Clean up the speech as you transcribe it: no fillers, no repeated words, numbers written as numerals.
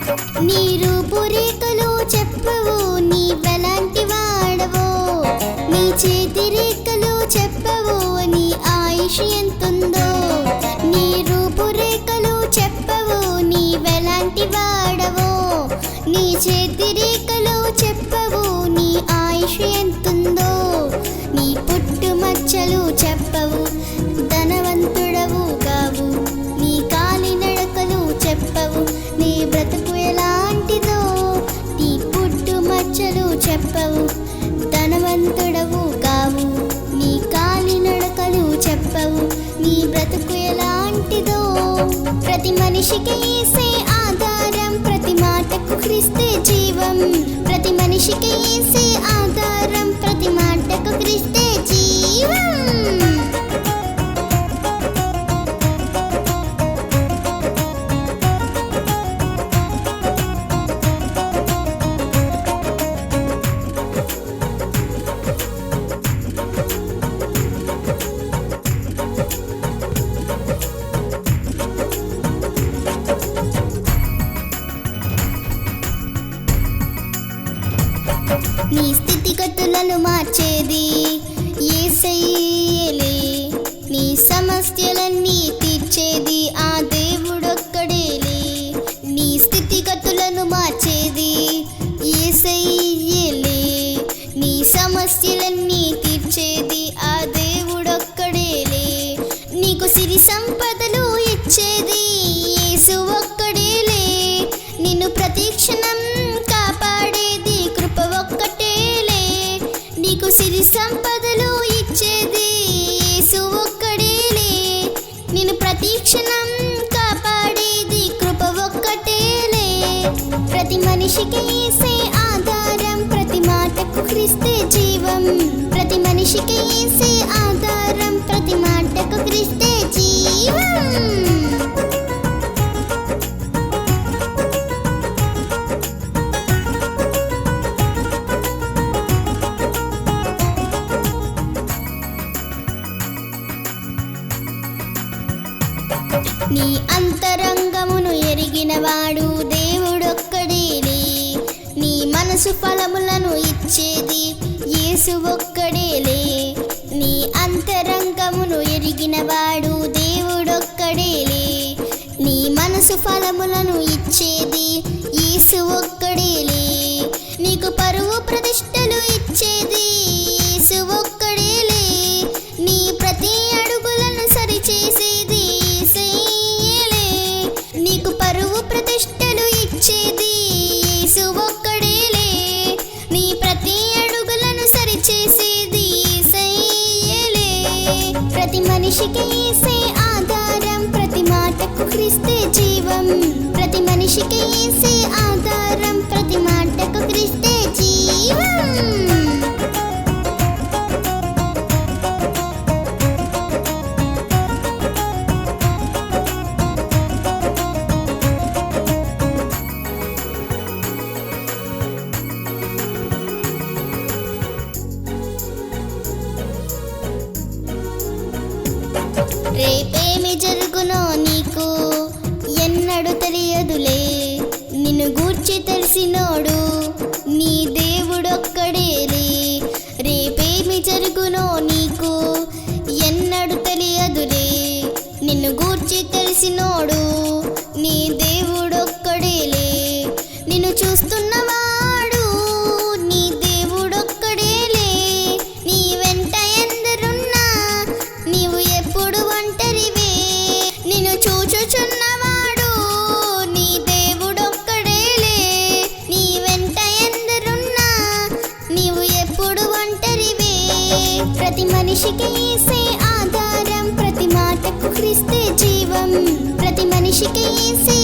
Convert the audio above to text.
నీ రూపురేఖలు చెప్పవు, నీవెలాంటి వాడవో. నీ చేతి రేఖలు చెప్పవు, నీ ఆయుష్ ఎంతుందో. నీ రూపురేఖలు చెప్పవు, నీవెలాంటి వాడవో. నీ చేతి రేఖలు చెప్పవు, నీ ఆయుష్ ఎంతుందో. నీ పుట్టుమచ్చలు చెప్పవు, ధనవంతుడవు కావు. నీ కాలి నడకలు చెప్పవు, నీ బ్రతుకు ఎలాంటిదో. నీ పుట్టుమచ్చలు చెప్పవు, ధనవంతుడవు కావు. నీ కాలి నడకలు చెప్పవు, నీ బ్రతుకు ఎలాంటిదో. ప్రతి మనిషికి యేసే ఆధారం, ప్రతి మాటకు క్రీస్తే జీవం. ప్రతి మనిషికి యేసే ఆధారం, ప్రతి మాటకు క్రీస్తే జీవం. నీ స్థితిగతులను మార్చేది యేసయ్యేలే. నీ సమస్యలన్నీ తీర్చేది ఆ దేవుడొక్కడేలే. నీ స్థితిగతులను మార్చేది యేసయ్యేలే. నీ సమస్యలన్నీ తీర్చేది ఆ దేవుడొక్కడేలే. నీకు సిరి సంపదలు ఇచ్చేది యేసు ఒక్కడేలే. నిన్ను ప్రతి క్షణం కాపాడేది కృప ఒక్కటేలే. నీకు సిరి సంపదలు ఇచ్చేది యేసు ఒక్కడేలే. నిన్ను ప్రతి క్షణం కాపాడేది కృప ఒక్కటేలే. ప్రతి మనిషికి యేసే ఆధారం, ప్రతి మాటకు క్రీస్తే జీవం. ప్రతి మనిషికి యేసే ఆధారం, ప్రతి మాటకు క్రీస్తే జీవం. నీ అంతరంగమును ఎరిగినవాడు దేవుడొక్కడేలే. నీ మనసు ఫలములను ఇచ్చేది యేసు ఒక్కడేలే. నీ అంతరంగమును ఎరిగినవాడు దేవుడొక్కడేలే. నీ మనసు ఫలములను ఇచ్చేది యేసు ఒక్కడేలే. నీకు పరువు ప్రతిష్టలు ఇచ్చేది యేసు ఒక్కడేలే. నీ ప్రతి అడుగులను సరిచేసేది యేసయ్యేలే. నీకు పరువు ప్రతిష్టలు ఇచ్చేది యేసు ఒక్కడేలే. నీ ప్రతి అడుగులను సరిచేసేది యేసయ్యేలే. ప్రతి మనిషికి యేసే ఆధారం, ప్రతి మాటకు క్రీస్తే జీవం. ప్రతి మనిషికి యేసే ఆధారం, ప్రతి మాటకు క్రీస్తే జీవం. రేపేమి జరుగునో నీకు ఎన్నడూ తెలియదులే. నిన్ను గూర్చి తెలిసినోడు నీ దేవుడొక్కడేలే. రేపేమి జరుగునో నీకు ఎన్నడూ తెలియదులే. నిన్ను గూర్చి తెలిసినోడు నీ దేవుడొక్కడేలే. నిన్ను చూస్తున్నవాడు నీ దేవుడొక్కడేలే. నీ వెంట ఎందరున్నా నీవు ఎప్పుడు ఒంటరివే. నిన్ను చూచుచున్నవాడు నీ దేవుడొక్కడేలే. నీ వెంట ఎందరున్నా నీవు ఎప్పుడు ఒంటరివే. ప్రతి మనిషికి యేసే ఆధారం, ప్రతి మాటకు క్రీస్తే జీవం. ప్రతి మనిషికి యేసే